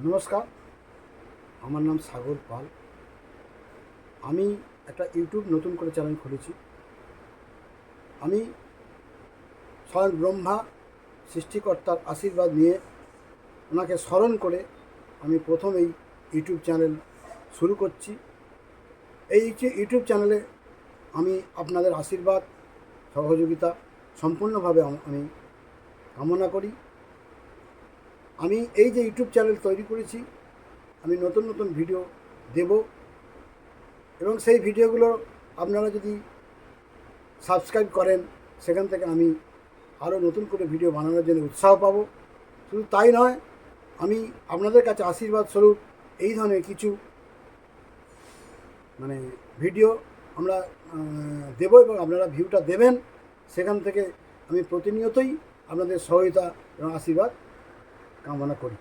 নমস্কার, আমার নাম সাগর পাল। আমি একটা ইউটিউব নতুন করে চ্যানেল খুলেছি। আমি স্বয়ং ব্রহ্মা সৃষ্টিকর্তার আশীর্বাদ নিয়ে ওনাকে স্মরণ করে আমি প্রথম এই ইউটিউব চ্যানেল শুরু করছি। এই ইউটিউব চ্যানেলে আমি আপনাদের আশীর্বাদ সহযোগিতা সম্পূর্ণভাবে আমি কামনা করি। আমি এই যে ইউটিউব চ্যানেল তৈরি করেছি, আমি নতুন নতুন ভিডিও দেব এবং সেই ভিডিওগুলো আপনারা যদি সাবস্ক্রাইব করেন, সেখান থেকে আমি আরও নতুন করে ভিডিও বানানোর জন্য উৎসাহ পাব। শুধু তাই নয়, আমি আপনাদের কাছে আশীর্বাদ স্বরূপ এই ধরনের কিছু ভিডিও আমরা দেব এবং আপনারা ভিউটা দেবেন। সেখান থেকে আমি প্রতিনিয়তই আপনাদের সহায়তা এবং আশীর্বাদ কামনা করি।